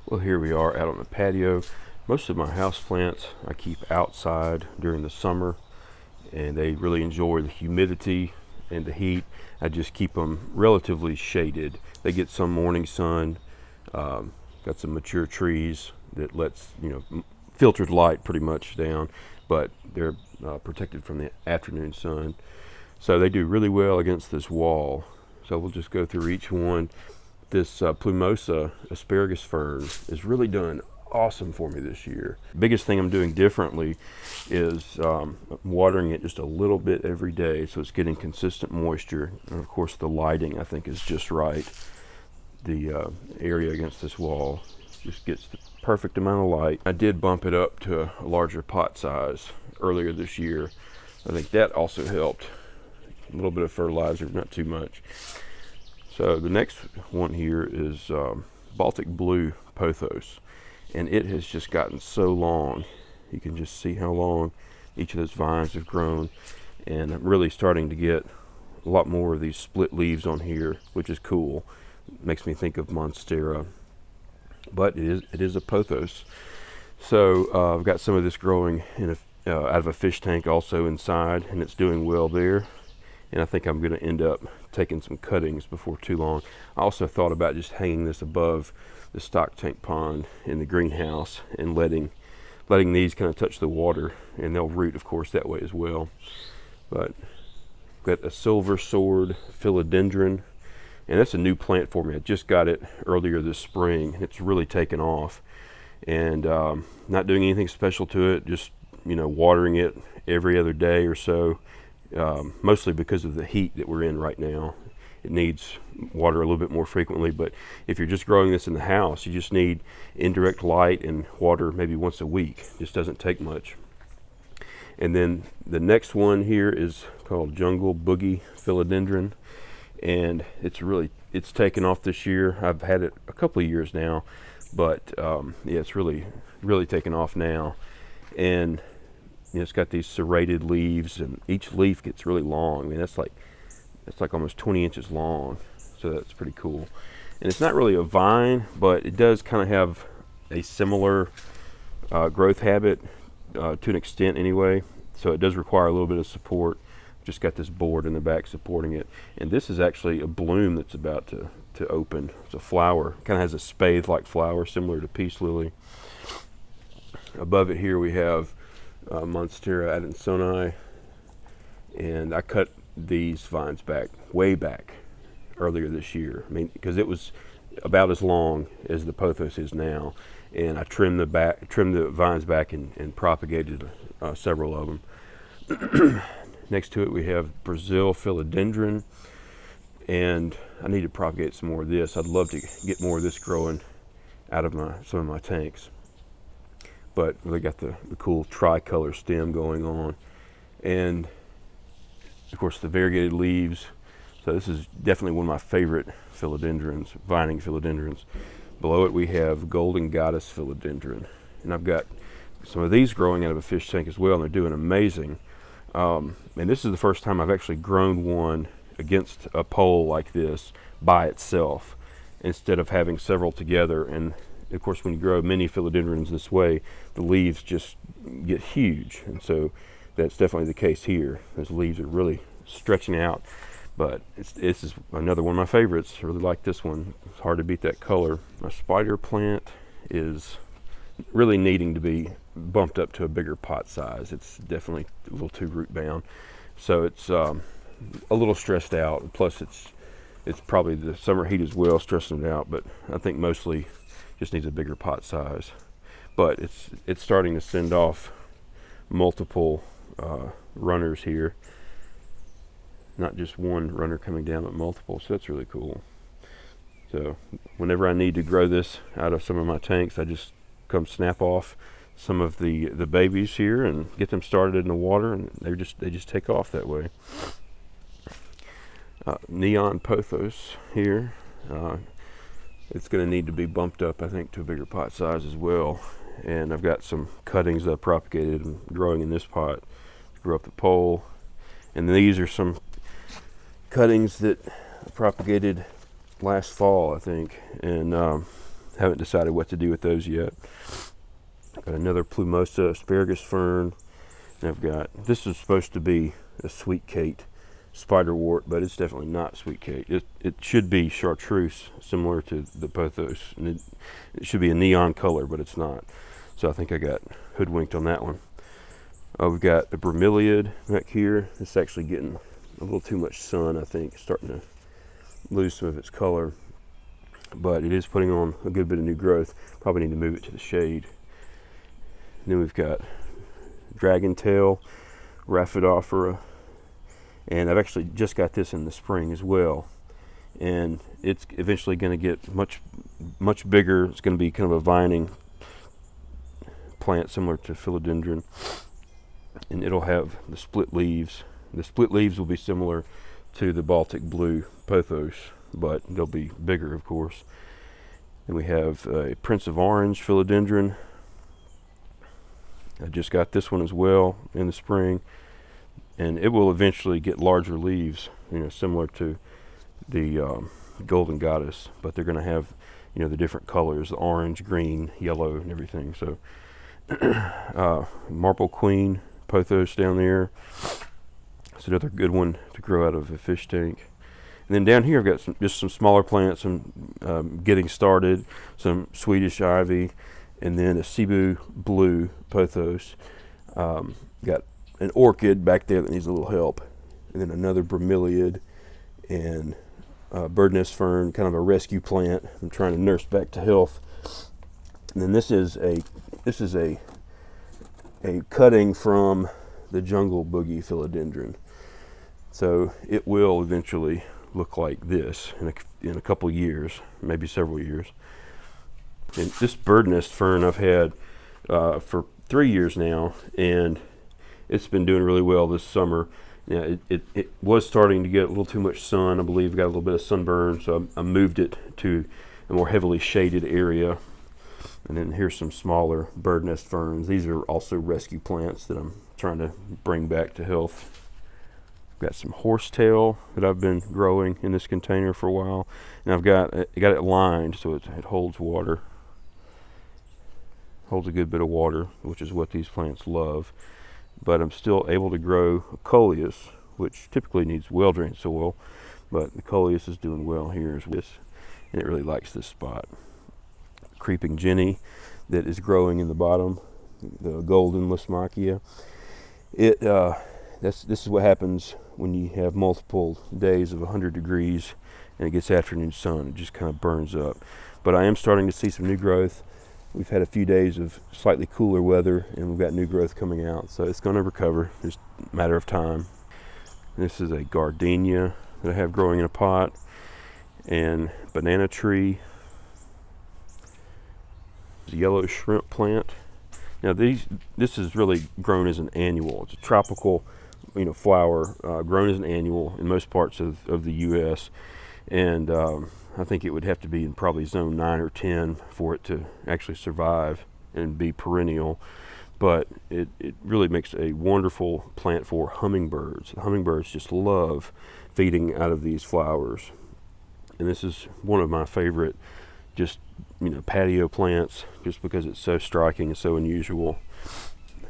Well, here we are out on the patio. Most of my house plants I keep outside during the summer, and they really enjoy the humidity and the heat. I just keep them relatively shaded. They get some morning sun. Got some mature trees that lets filtered light pretty much down, but they're protected from the afternoon sun. So they do really well against this wall. So we'll just go through each one. This plumosa asparagus fern has really done awesome for me this year. Biggest thing I'm doing differently is watering it just a little bit every day, so it's getting consistent moisture. And of course the lighting I think is just right. The area against this wall just gets the perfect amount of light. I did bump it up to a larger pot size earlier this year. I think that also helped. A little bit of fertilizer, not too much. So the next one here is Baltic Blue Pothos, and it has just gotten so long. You can just see how long each of those vines have grown, and I'm really starting to get a lot more of these split leaves on here, which is cool. It makes me think of Monstera, but it is a pothos. So I've got some of this growing in out of a fish tank also inside, and it's doing well there. And I think I'm going to end up taking some cuttings before too long. I also thought about just hanging this above the stock tank pond in the greenhouse and letting these kind of touch the water, and they'll root of course that way as well. But got a silver sword philodendron, and that's a new plant for me. I just got it earlier this spring. It's really taken off, and not doing anything special to it, just watering it every other day or so. Mostly because of the heat that we're in right now. It needs water a little bit more frequently, but if you're just growing this in the house, you just need indirect light and water maybe once a week. It just doesn't take much. And then the next one here is called Jungle Boogie Philodendron, and it's taken off this year. I've had it a couple of years now, but yeah, it's really taken off now. And it's got these serrated leaves, and each leaf gets really long. I mean, that's like almost 20 inches long, so that's pretty cool. And it's not really a vine, but it does kind of have a similar growth habit to an extent anyway, so it does require a little bit of support. Just got this board in the back supporting it, and this is actually a bloom that's about to open. It's a flower, kind of has a spathe-like flower similar to peace lily. Above it here we have Monstera adansonii, and I cut these vines way back earlier this year. I mean, because it was about as long as the pothos is now, and I trimmed the vines back and propagated several of them. Next to it we have Brazil philodendron, and I need to propagate some more of this. I'd love to get more of this growing out of some of my tanks. But they got the cool tricolor stem going on, and of course the variegated leaves. So this is definitely one of my favorite philodendrons, vining philodendrons. Below it we have Golden Goddess philodendron, and I've got some of these growing out of a fish tank as well, and they're doing amazing. And this is the first time I've actually grown one against a pole like this by itself, instead of having several together. And of course, when you grow many philodendrons this way, the leaves just get huge, and so that's definitely the case here. Those leaves are really stretching out, but this is another one of my favorites. I really like this one. It's hard to beat that color. My spider plant is really needing to be bumped up to a bigger pot size. It's definitely a little too root bound, so it's a little stressed out. Plus, it's probably the summer heat as well stressing it out, but I think mostly just needs a bigger pot size. But it's starting to send off multiple runners here, not just one runner coming down, but multiple, so that's really cool. So whenever I need to grow this out of some of my tanks, I just come snap off some of the babies here and get them started in the water, and they just take off that way. Neon pothos here. It's going to need to be bumped up, I think, to a bigger pot size as well. And I've got some cuttings that I propagated and growing in this pot to grow up the pole. And these are some cuttings that I propagated last fall, I think. And Haven't decided what to do with those yet. Got another plumosa asparagus fern. And I've got, this is supposed to be a sweet Kate spiderwort, but it's definitely not sweet Kate. It should be chartreuse, similar to the pothos, and it should be a neon color, but it's not. So I think I got hoodwinked on that one. We've got a bromeliad back here. It's actually getting a little too much sun, I think. It's starting to lose some of its color, but it is putting on a good bit of new growth. Probably need to move it to the shade. And then we've got dragon tail, Rhaphidophora, and I've actually just got this in the spring as well. And it's eventually going to get much bigger. It's going to be kind of a vining plant similar to philodendron, and it'll have the split leaves. The split leaves will be similar to the Baltic blue pothos, but they'll be bigger, of course. And we have a Prince of Orange philodendron. I just got this one as well in the spring, and it will eventually get larger leaves, similar to the Golden Goddess, but they're going to have, the different colors, the orange, green, yellow, and everything. So Marble Queen pothos down there. It's another good one to grow out of a fish tank. And then down here I've got just some smaller plants, some getting started, some Swedish ivy, and then a Cebu blue pothos. Got an orchid back there that needs a little help, and then another bromeliad and bird nest fern, kind of a rescue plant I'm trying to nurse back to health. And then this is a cutting from the jungle boogie philodendron. So it will eventually look like this in a couple years, maybe several years. And this bird nest fern I've had for 3 years now, and it's been doing really well this summer. It was starting to get a little too much sun. I believe got a little bit of sunburn, so I moved it to a more heavily shaded area. And then here's some smaller bird nest ferns. These are also rescue plants that I'm trying to bring back to health. Got some horsetail that I've been growing in this container for a while, and I got it lined so it holds water. Holds a good bit of water, which is what these plants love. But I'm still able to grow a coleus, which typically needs well-drained soil, but the coleus is doing well here as well, and it really likes this spot. Creeping Jenny that is growing in the bottom, the golden Lismachia. This is what happens when you have multiple days of 100 degrees and it gets afternoon sun. It just kind of burns up. But I am starting to see some new growth. We've had a few days of slightly cooler weather, and we've got new growth coming out, so it's going to recover. It's a matter of time. This is a gardenia that I have growing in a pot, and banana tree. Yellow shrimp plant. Now this is really grown as an annual. It's a tropical, flower, grown as an annual in most parts of the U.S. And I think it would have to be in probably zone 9 or 10 for it to actually survive and be perennial. But it really makes a wonderful plant for hummingbirds. The hummingbirds just love feeding out of these flowers. And this is one of my favorite patio plants, just because it's so striking and so unusual.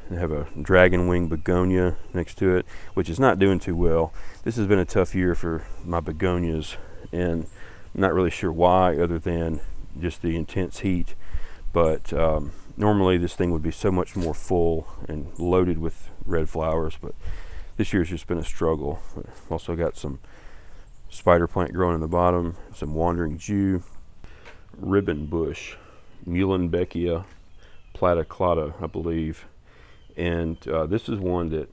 I have a dragon wing begonia next to it, which is not doing too well. This has been a tough year for my begonias, and I'm not really sure why, other than just the intense heat. But normally this thing would be so much more full and loaded with red flowers, but this year's just been a struggle. I've also got some spider plant growing in the bottom, some wandering Jew, ribbon bush, Muhlenbeckia platyclada, I believe. And this is one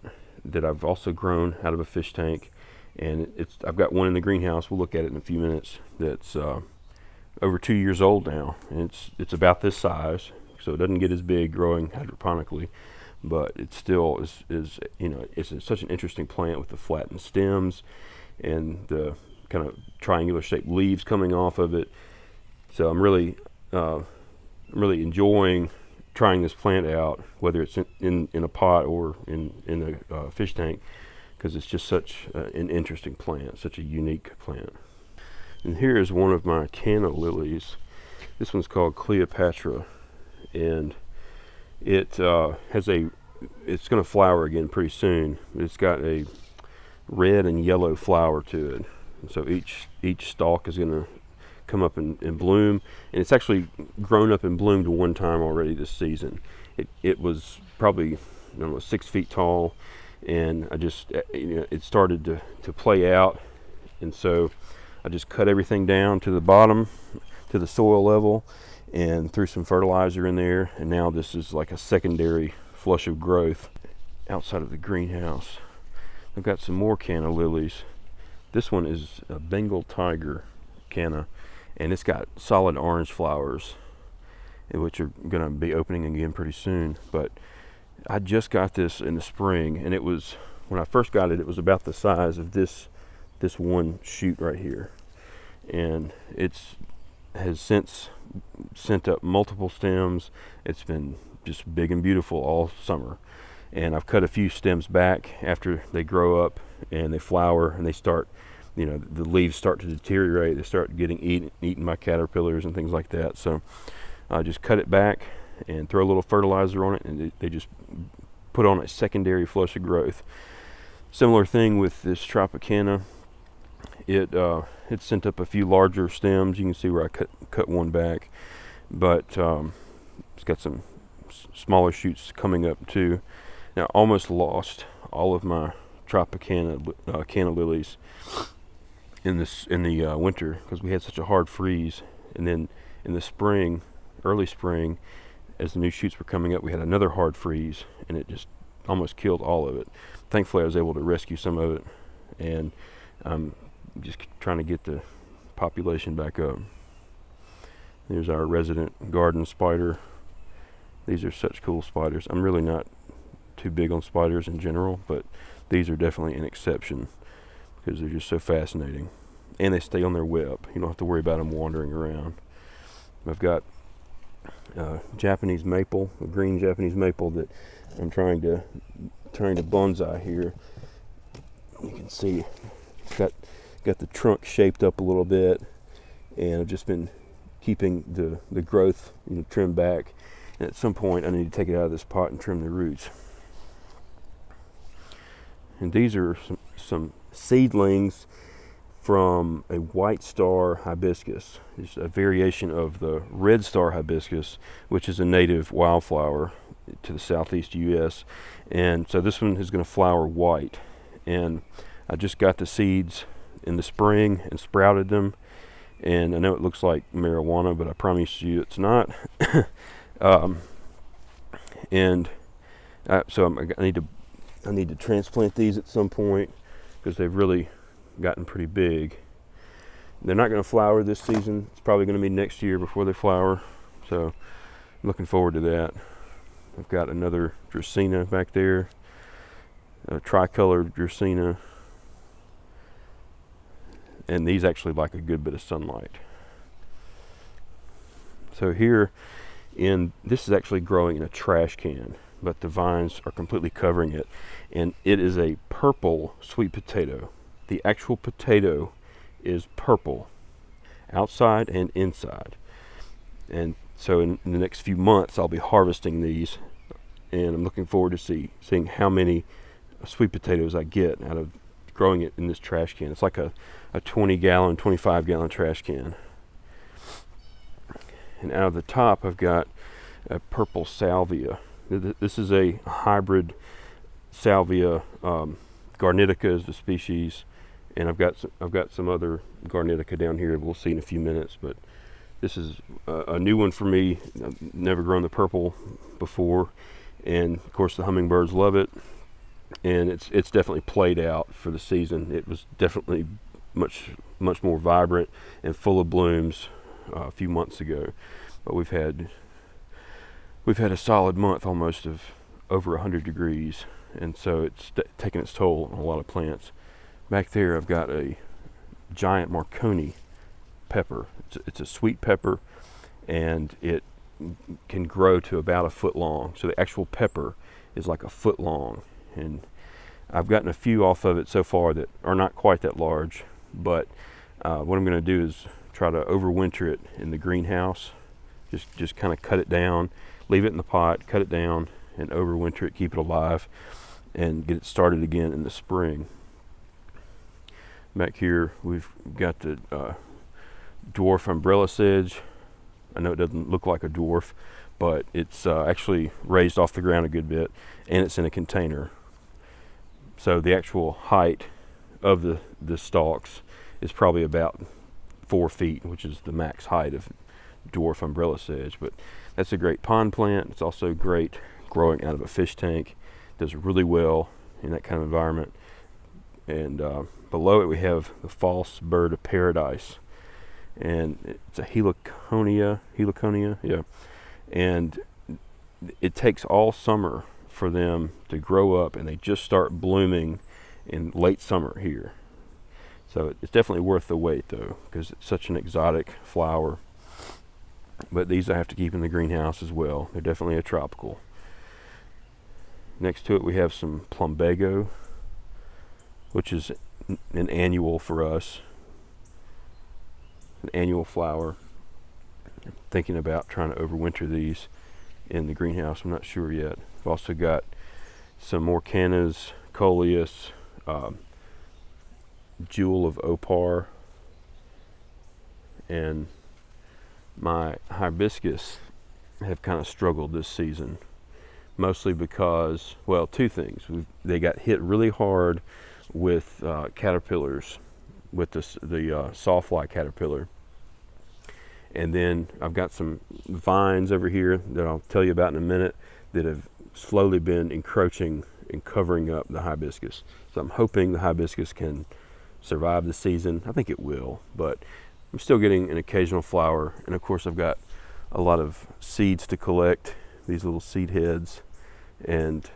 that I've also grown out of a fish tank, and I've got one in the greenhouse. We'll look at it in a few minutes. That's over 2 years old now, and it's about this size, so it doesn't get as big growing hydroponically, but it still is it's such an interesting plant with the flattened stems and the kind of triangular shaped leaves coming off of it. So I'm really enjoying trying this plant out, whether it's in a pot or in a fish tank, because it's just such an interesting plant, such a unique plant. And here is one of my canna lilies This one's called Cleopatra, and it it's going to flower again pretty soon. It's got a red and yellow flower to it. And so each stalk is going to come up and bloom, and it's actually grown up and bloomed one time already this season. It was probably, I don't know, 6 feet tall, and I just, it started to play out, and so I just cut everything down to the bottom, to the soil level, and threw some fertilizer in there, and now this is like a secondary flush of growth. Outside of the greenhouse, I've got some more canna lilies. This one is a Bengal tiger canna, and it's got solid orange flowers, which are going to be opening again pretty soon. But I just got this in the spring, and it was, when I first got it, it was about the size of this one shoot right here, and has since sent up multiple stems. It's been just big and beautiful all summer, and I've cut a few stems back after they grow up and they flower, and they start, the leaves start to deteriorate. They start getting eaten by caterpillars and things like that. So I just cut it back and throw a little fertilizer on it, and they just put on a secondary flush of growth. Similar thing with this Tropicana. It sent up a few larger stems. You can see where I cut one back, but it's got some smaller shoots coming up too. Now, I almost lost all of my Tropicana canna lilies in the winter, because we had such a hard freeze, and then in the spring, early spring, as the new shoots were coming up, we had another hard freeze, and it just almost killed all of it. Thankfully, I was able to rescue some of it, and I'm just trying to get the population back up. There's our resident garden spider. These are such cool spiders. I'm really not too big on spiders in general, but these are definitely an exception, because they're just so fascinating, and they stay on their web. You don't have to worry about them wandering around. I've got Japanese maple, a green Japanese maple that I'm trying to bonsai here. You can see got the trunk shaped up a little bit, and I've just been keeping the growth trimmed back, and at some point I need to take it out of this pot and trim the roots. And these are some seedlings from a white star hibiscus. It's a variation of the red star hibiscus, which is a native wildflower to the southeast US. And so this one is going to flower white, and I just got the seeds in the spring and sprouted them, and I know it looks like marijuana, but I promise you it's not. So I need to transplant these at some point, because they've really gotten pretty big. They're not going to flower this season. It's probably going to be next year before they flower, so I'm looking forward to that. I've got another Dracaena back there, a tricolored Dracaena, and these actually like a good bit of sunlight. So here, this is actually growing in a trash can, but the vines are completely covering it, and it is a purple sweet potato. The actual potato is purple, outside and inside. And so in the next few months, I'll be harvesting these, and I'm looking forward to seeing how many sweet potatoes I get out of growing it in this trash can. It's like a 20-gallon, 25-gallon trash can. And out of the top, I've got a purple salvia. This is a hybrid salvia. Garnetica is the species, and I've got some other Garnetica down here we'll see in a few minutes. But this is a new one for me. I've never grown the purple before, and of course the hummingbirds love it. And it's definitely played out for the season. It was definitely much more vibrant and full of blooms a few months ago, but we've had a solid month almost of over 100 degrees, and so it's taken its toll on a lot of plants. Back there I've got a giant Marconi pepper. It's a sweet pepper, and it can grow to about a foot long. So the actual pepper is like a foot long, and I've gotten a few off of it so far that are not quite that large, but what I'm going to do is try to overwinter it in the greenhouse Just kind of cut it down, leave it in the pot, cut it down, and overwinter it, keep it alive, and get it started again in the spring. Back here we've got the dwarf umbrella sedge. I know it doesn't look like a dwarf, but it's actually raised off the ground a good bit, and it's in a container. So the actual height of the stalks is probably about 4 feet, which is the max height of dwarf umbrella sedge. But that's a great pond plant. It's also great growing out of a fish tank. Does really well in that kind of environment. And below it we have the false bird of paradise, and it's a heliconia, yeah. And it takes all summer for them to grow up, and they just start blooming in late summer here. So it's definitely worth the wait though, because it's such an exotic flower. But these I have to keep in the greenhouse as well. They're definitely a tropical. Next to it we have some plumbago, which is an annual for us, an annual flower. I'm thinking about trying to overwinter these in the greenhouse. I'm not sure yet. I've also got some more cannas, coleus, jewel of opar, and my hibiscus have kind of struggled this season, mostly because, well, two things. They got hit really hard with caterpillars, with the sawfly caterpillar. And then I've got some vines over here that I'll tell you about in a minute that have slowly been encroaching and covering up the hibiscus. So I'm hoping the hibiscus can survive the season. I think it will, but I'm still getting an occasional flower. And of course I've got a lot of seeds to collect, these little seed heads, and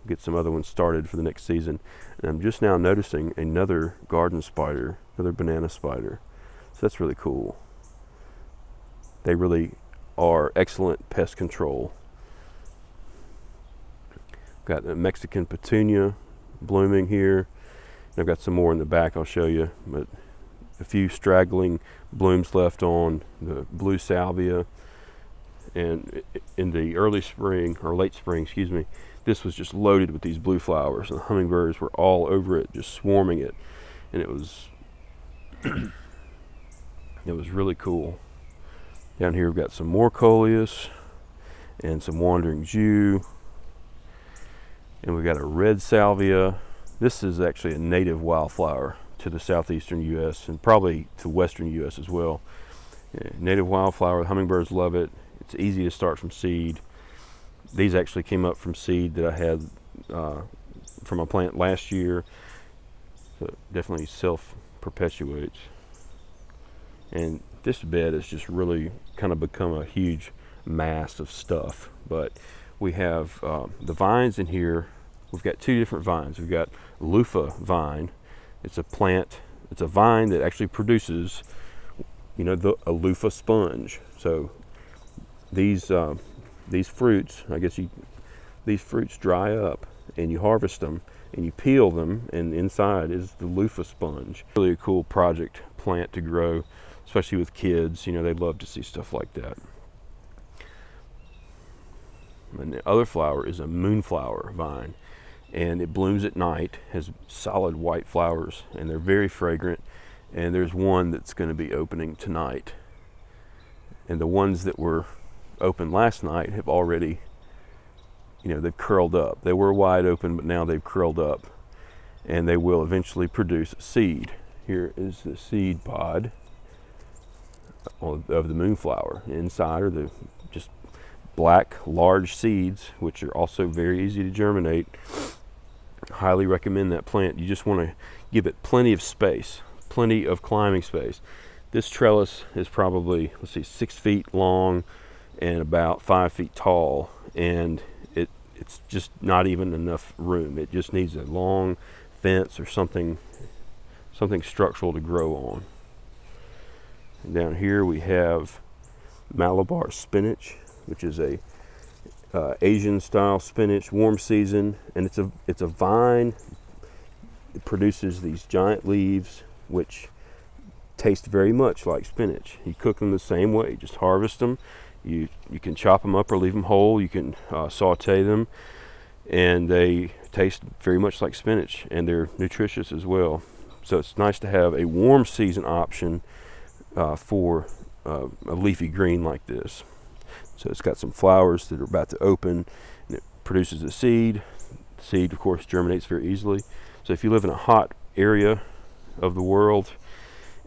get some other ones started for the next season. And I'm just now noticing another garden spider, another banana spider. So that's really cool. They really are excellent pest control. Got a Mexican petunia blooming here. I've got some more in the back I'll show you, but a few straggling blooms left on the blue salvia. And in the early spring, or late spring, excuse me, this was just loaded with these blue flowers, and the hummingbirds were all over it, just swarming it. And it was it was really cool. Down here we've got some more coleus and some wandering jew, and we've got a red salvia. This is actually a native wildflower to the southeastern U.S. and probably to western U.S. as well. Yeah, native wildflower, the hummingbirds love it. It's easy to start from seed. These actually came up from seed that I had from a plant last year. So it definitely self-perpetuates. And this bed has just really kind of become a huge mass of stuff. But we have the vines in here. We've got two different vines. We've got loofah vine. It's a plant, it's a vine that actually produces, you know, a loofah sponge. So these fruits, these fruits dry up, and you harvest them and you peel them, and inside is the loofah sponge. Really a cool project plant to grow, especially with kids. You know, they love to see stuff like that. And the other flower is a moonflower vine, and it blooms at night, has solid white flowers, and they're very fragrant. And there's one that's going to be opening tonight, and the ones that were open last night have already, you know, they've curled up. They were wide open, but now they've curled up, and they will eventually produce a seed. Here is the seed pod of the moonflower. Inside are the just black large seeds, which are also very easy to germinate. Highly recommend that plant. You just want to give it plenty of space, plenty of climbing space. This trellis is probably, 6 feet long and about 5 feet tall, and it's just not even enough room. It just needs a long fence or something structural to grow on. And down here we have Malabar spinach, which is a Asian style spinach, warm season, and it's a vine. It produces these giant leaves which taste very much like spinach. You cook them the same way, just harvest them. You can chop them up or leave them whole. You can saute them, and they taste very much like spinach, and they're nutritious as well. So it's nice to have a warm season option for a leafy green like this. So it's got some flowers that are about to open, and it produces a seed. The seed, of course, germinates very easily. So if you live in a hot area of the world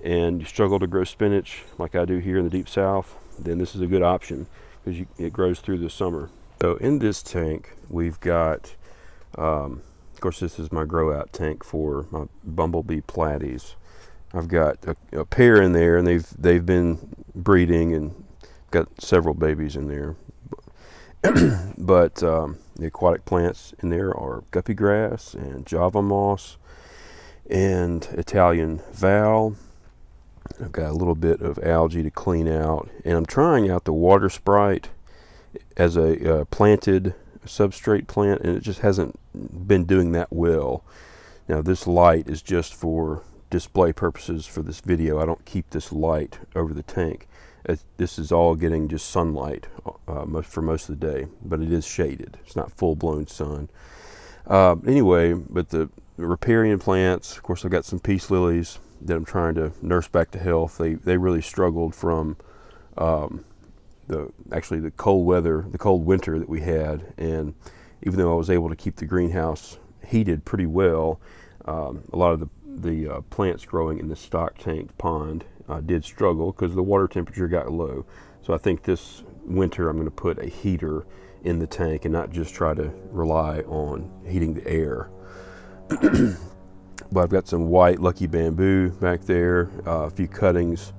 and you struggle to grow spinach like I do here in the deep south, then this is a good option because it grows through the summer. So in this tank we've got, of course this is my grow out tank for my bumblebee platies. I've got a pair in there, and they've been breeding and got several babies in there. But the aquatic plants in there are guppy grass and Java moss and Italian val. I've got a little bit of algae to clean out, and I'm trying out the water sprite as a planted substrate plant, and it just hasn't been doing that well. Now this light is just for display purposes for this video. I don't keep this light over the tank. This is all getting just sunlight for most of the day, but it is shaded. It's not full-blown sun. Anyway, but the riparian plants, of course I've got some peace lilies that I'm trying to nurse back to health. They really struggled from the cold weather, the cold winter that we had, and even though I was able to keep the greenhouse heated pretty well, a lot of the plants growing in the stock tank pond did struggle because the water temperature got low. So I think this winter I'm going to put a heater in the tank and not just try to rely on heating the air. But I've got some white lucky bamboo back there, a few cuttings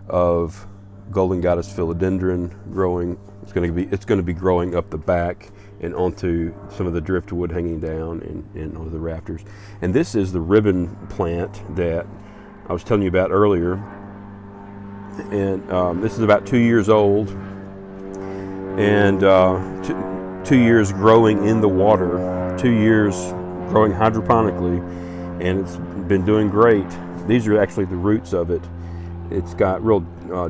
of golden goddess philodendron growing. It's going to be growing up the back and onto some of the driftwood hanging down and onto the rafters. And this is the ribbon plant that I was telling you about earlier. And this is about 2 years old, and 2 years growing in the water, 2 years growing hydroponically, and it's been doing great. These are actually the roots of it. It's got real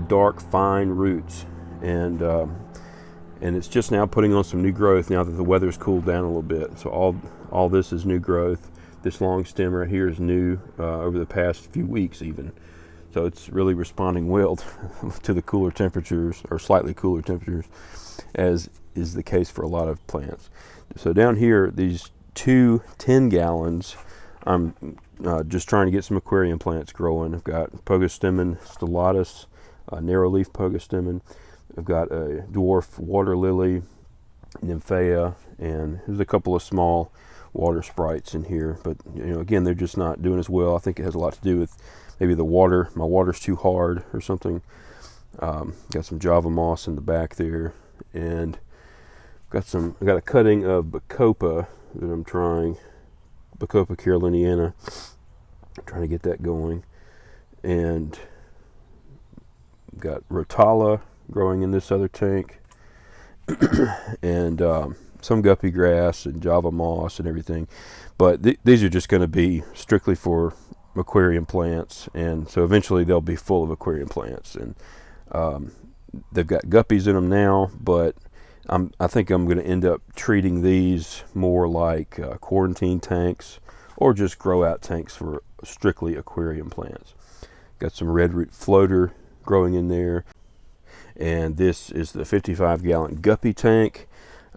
dark, fine roots, and it's just now putting on some new growth now that the weather's cooled down a little bit. So all this is new growth. This long stem right here is new over the past few weeks even. So it's really responding well to the cooler temperatures, or slightly cooler temperatures, as is the case for a lot of plants. So down here, these 2 10 gallons, I'm just trying to get some aquarium plants growing. I've got Pogostemon stellatus, narrow leaf Pogostemon. I've got a dwarf water lily, Nymphea, and there's a couple of small water sprites in here. But again, they're just not doing as well. I think it has a lot to do with maybe the water. My water's too hard or something. Got some Java moss in the back there, and I got a cutting of Bacopa that I'm trying, Bacopa caroliniana. I'm trying to get that going, and got Rotala growing in this other tank, and some guppy grass and Java moss and everything. But these are just going to be strictly for aquarium plants, and so eventually they'll be full of aquarium plants, and they've got guppies in them now, but I think I'm going to end up treating these more like quarantine tanks or just grow out tanks for strictly aquarium plants. Got some red root floater growing in there, and this is the 55-gallon guppy tank.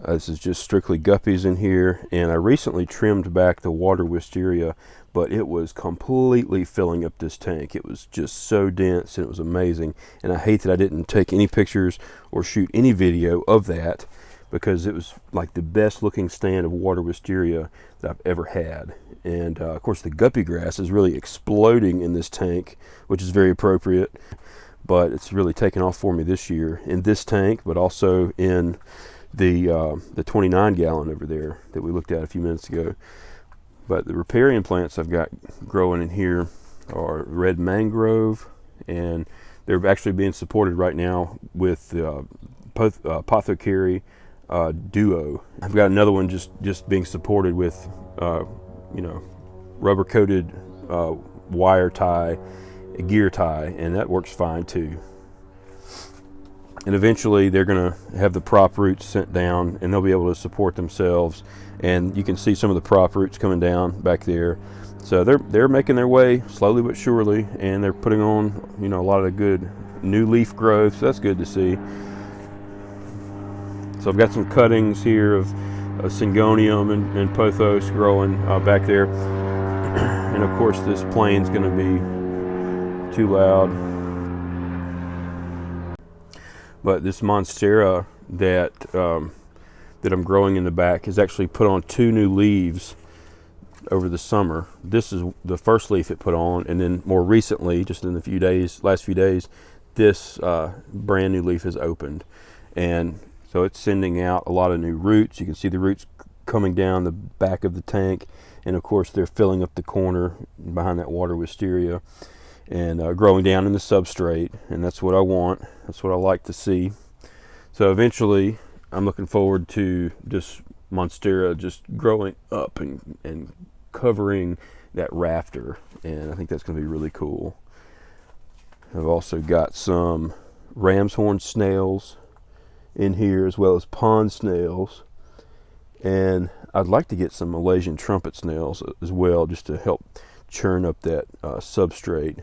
This is just strictly guppies in here, and I recently trimmed back the water wisteria, but it was completely filling up this tank. It was just so dense, and it was amazing, and I hate that I didn't take any pictures or shoot any video of that, because it was like the best looking stand of water wisteria that I've ever had. And of course the guppy grass is really exploding in this tank, which is very appropriate, but it's really taken off for me this year in this tank, but also in the 29-gallon over there that we looked at a few minutes ago. But the riparian plants I've got growing in here are red mangrove, and they're actually being supported right now with Apothecary Duo. I've got another one just being supported with rubber coated wire tie gear tie, and that works fine too. And eventually they're going to have the prop roots sent down, and they'll be able to support themselves. And you can see some of the prop roots coming down back there. So they're making their way slowly but surely, and they're putting on, you know, a lot of the good new leaf growth. So that's good to see. So I've got some cuttings here of syngonium and pothos growing back there. And of course this plane's going to be too loud. But this monstera that I'm growing in the back has actually put on 2 new leaves over the summer. This is the first leaf it put on, and then more recently, just in the last few days, this brand new leaf has opened. And so it's sending out a lot of new roots. You can see the roots coming down the back of the tank, and of course they're filling up the corner behind that water wisteria and growing down in the substrate, and that's what I want. That's what I like to see. So eventually I'm looking forward to this monstera just growing up and covering that rafter, and I think that's going to be really cool. I've also got some ram's horn snails in here, as well as pond snails, and I'd like to get some Malaysian trumpet snails as well, just to help churn up that substrate,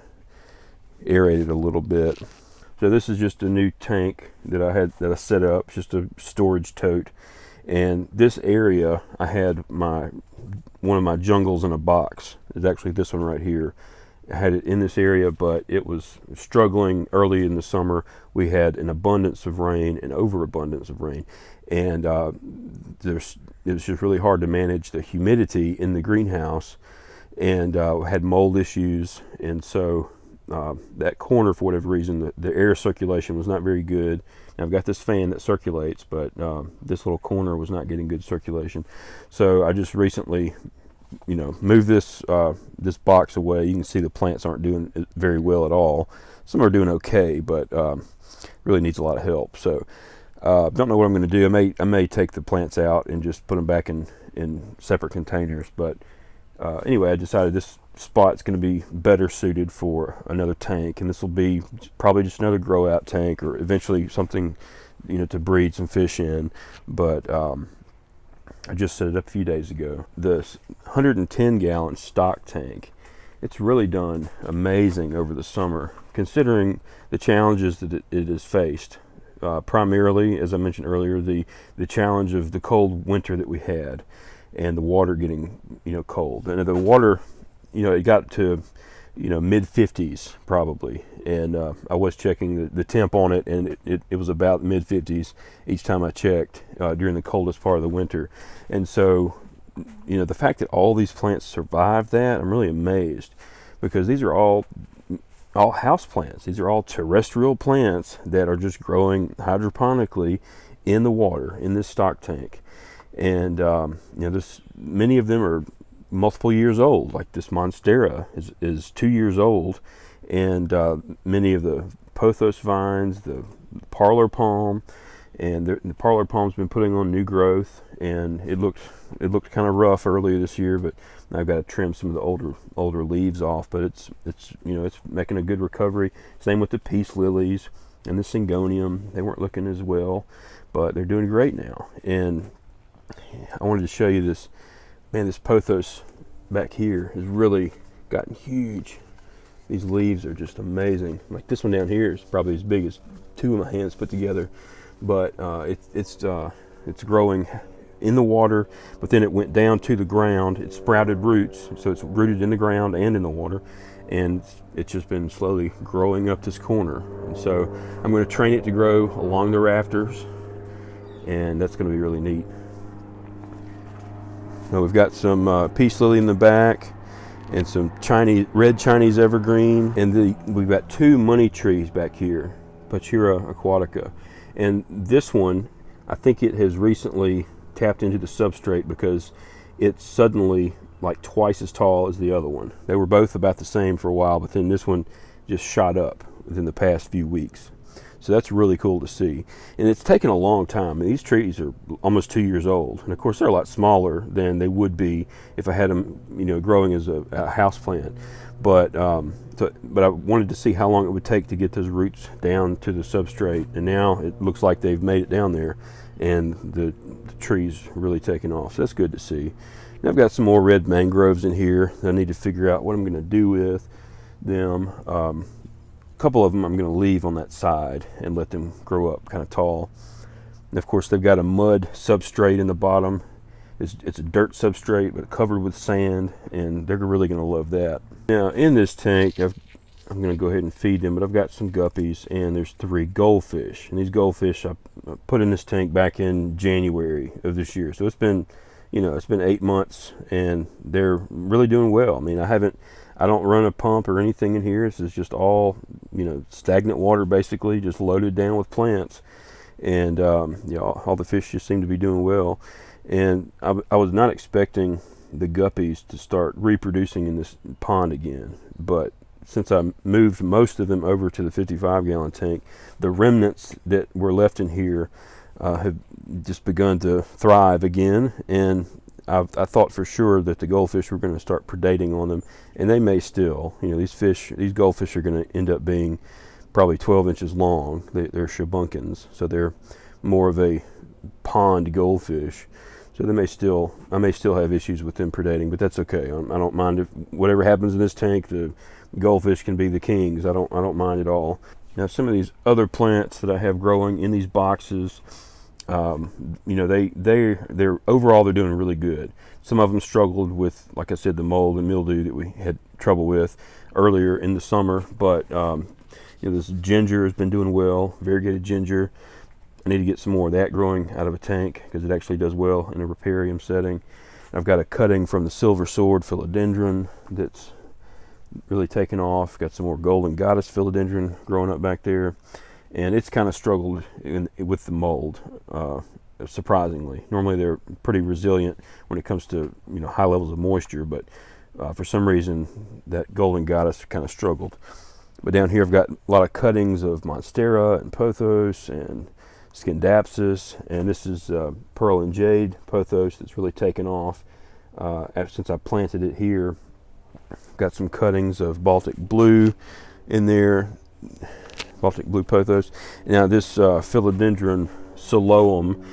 aerate it a little bit. So this is just a new tank that I set up, just a storage tote. And this area, I had one of my jungles in a box. It's actually this one right here. I had it in this area, but it was struggling early in the summer. We had an abundance of rain, an overabundance of rain, and it was just really hard to manage the humidity in the greenhouse, and had mold issues. And so that corner, for whatever reason, the air circulation was not very good. Now, I've got this fan that circulates, but this little corner was not getting good circulation. So I just recently, you know, moved this box away. You can see the plants aren't doing very well at all. Some are doing okay, but really needs a lot of help. So don't know what I'm going to do. I may take the plants out and just put them back in separate containers. But anyway, I decided this spot's going to be better suited for another tank, and this will be probably just another grow out tank, or eventually something, you know, to breed some fish in. But I just set it up a few days ago. This 110 gallon stock tank, it's really done amazing over the summer, considering the challenges that it has faced. Primarily, as I mentioned earlier, the challenge of the cold winter that we had, and the water getting, you know, cold. And the water, you know, it got to, you know, mid 50s probably, and I was checking the temp on it, and it was about mid 50s each time I checked during the coldest part of the winter. And so, you know, the fact that all these plants survived that, I'm really amazed, because these are all house plants. These are all terrestrial plants that are just growing hydroponically in the water in this stock tank. And you know, many of them are multiple years old. Like this monstera is 2 years old, and many of the pothos vines, the parlor palm, and the parlor palm's been putting on new growth, and it looked kind of rough earlier this year, but I've got to trim some of the older leaves off. But it's you know, it's making a good recovery. Same with the peace lilies and the syngonium. They weren't looking as well, but they're doing great now. And I wanted to show you this. Man, this pothos back here has really gotten huge. These leaves are just amazing. Like this one down here is probably as big as 2 of my hands put together. But it's growing in the water, but then it went down to the ground. It sprouted roots, so it's rooted in the ground and in the water, and it's just been slowly growing up this corner. And so I'm going to train it to grow along the rafters, and that's going to be really neat. Now we've got some peace lily in the back, and some red Chinese evergreen, and we've got 2 money trees back here, Pachira aquatica. And this one, I think it has recently tapped into the substrate, because it's suddenly like twice as tall as the other one. They were both about the same for a while, but then this one just shot up within the past few weeks. So that's really cool to see. And it's taken a long time. I mean, these trees are almost 2 years old. And of course, they're a lot smaller than they would be if I had them, growing as a house plant. But I wanted to see how long it would take to get those roots down to the substrate. And now it looks like they've made it down there, and the tree's really taken off. So that's good to see. And I've got some more red mangroves in here that I need to figure out what I'm going to do with them. A couple of them I'm going to leave on that side and let them grow up kind of tall. And of course, they've got a mud substrate in the bottom. It's a dirt substrate, but covered with sand, and they're really going to love that. Now, in this tank, I'm going to go ahead and feed them, but I've got some guppies, and there's 3 goldfish. And these goldfish I put in this tank back in January of this year. So it's been 8 months, and they're really doing well. I mean, I don't run a pump or anything in here. This is just all, stagnant water, basically, just loaded down with plants. And, all the fish just seem to be doing well. And I was not expecting the guppies to start reproducing in this pond again. But since I moved most of them over to the 55-gallon tank, the remnants that were left in here have just begun to thrive again. And I thought for sure that the goldfish were going to start predating on them, and they may still. These goldfish are going to end up being probably 12 inches long. They're shabunkins, so they're more of a pond goldfish. So I may still have issues with them predating, but that's okay. I don't mind if whatever happens in this tank. The goldfish can be the kings. I don't mind at all. Now, some of these other plants that I have growing in these boxes, they're overall they're doing really good. Some of them struggled with, like I said, the mold and mildew that we had trouble with earlier in the summer. But this ginger has been doing well, variegated ginger. I need to get some more of that growing out of a tank because it actually does well in a riparium setting. I've got a cutting from the silver sword philodendron that's really taken off. Got some more golden goddess philodendron growing up back there, and it's kind of struggled with the mold, surprisingly. Normally they're pretty resilient when it comes to high levels of moisture, but for some reason that golden goddess kind of struggled. But down here I've got a lot of cuttings of monstera and pothos and scindapsus, and this is pearl and jade pothos that's really taken off since I planted it here. Got some cuttings of Baltic blue in there, Baltic blue pothos. Now this philodendron psiloum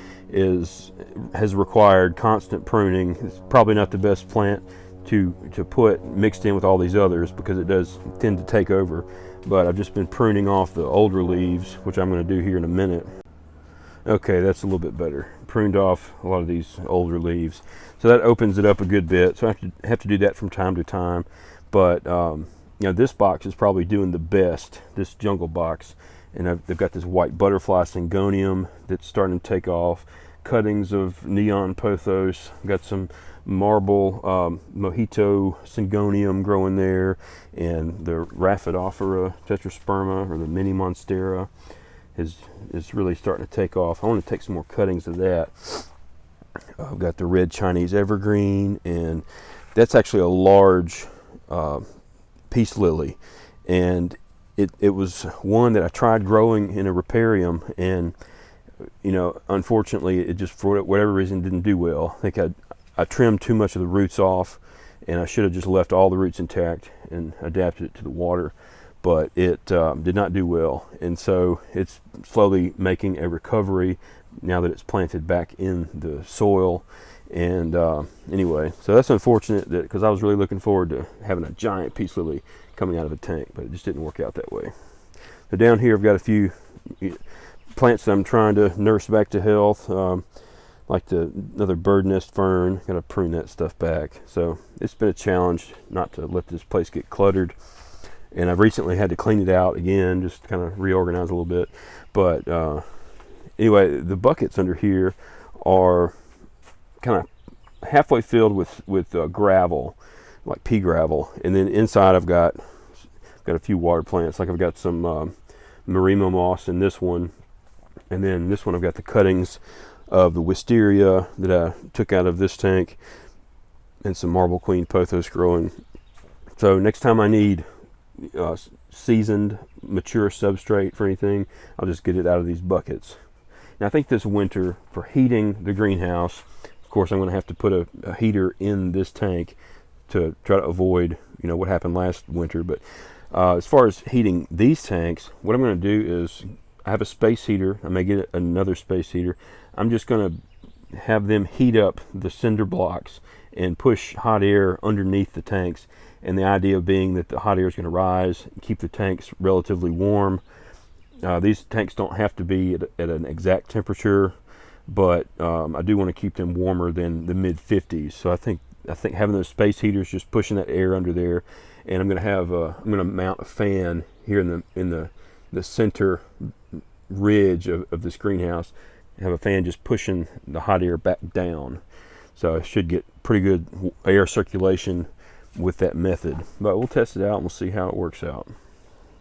has required constant pruning. It's probably not the best plant to put mixed in with all these others because it does tend to take over. But I've just been pruning off the older leaves, which I'm going to do here in a minute. Okay, that's a little bit better. Pruned off a lot of these older leaves, so that opens it up a good bit. So I have to do that from time to time. But this box is probably doing the best, this jungle box. And they've got this white butterfly syngonium that's starting to take off. Cuttings of neon pothos. Got some marble mojito syngonium growing there, and the Rhaphidophora tetrasperma, or the mini monstera, is really starting to take off. I want to take some more cuttings of that. I've got the red Chinese evergreen, and that's actually a large peace lily, and it was one that I tried growing in a riparium, and unfortunately it just, for whatever reason, didn't do well. I think I trimmed too much of the roots off, and I should have just left all the roots intact and adapted it to the water. But it did not do well, and so it's slowly making a recovery now that it's planted back in the soil. And anyway, so that's unfortunate, because I was really looking forward to having a giant peace lily coming out of a tank, but it just didn't work out that way. So down here I've got a few plants that I'm trying to nurse back to health, like another bird nest fern. Got to prune that stuff back. So it's been a challenge not to let this place get cluttered. And I've recently had to clean it out again, just kind of reorganize a little bit. But anyway, the buckets under here are kind of halfway filled with gravel, like pea gravel. And then inside I've got a few water plants. Like I've got some Marimo moss in this one. And then this one I've got the cuttings of the wisteria that I took out of this tank, and some marble queen pothos growing. So next time I need seasoned, mature substrate for anything, I'll just get it out of these buckets. Now I think this winter, for heating the greenhouse, of course I'm going to have to put a heater in this tank to try to avoid, you know, what happened last winter. But as far as heating these tanks, what I'm going to do is, I have a space heater. I may get another space heater. I'm just going to have them heat up the cinder blocks and push hot air underneath the tanks. And the idea being that the hot air is going to rise and keep the tanks relatively warm. These tanks don't have to be at an exact temperature, but I do want to keep them warmer than the mid 50s. So I think having those space heaters, just pushing that air under there, and I'm going to mount a fan here in the center ridge of this greenhouse. Have a fan just pushing the hot air back down, so I should get pretty good air circulation with that method. But we'll test it out and we'll see how it works out.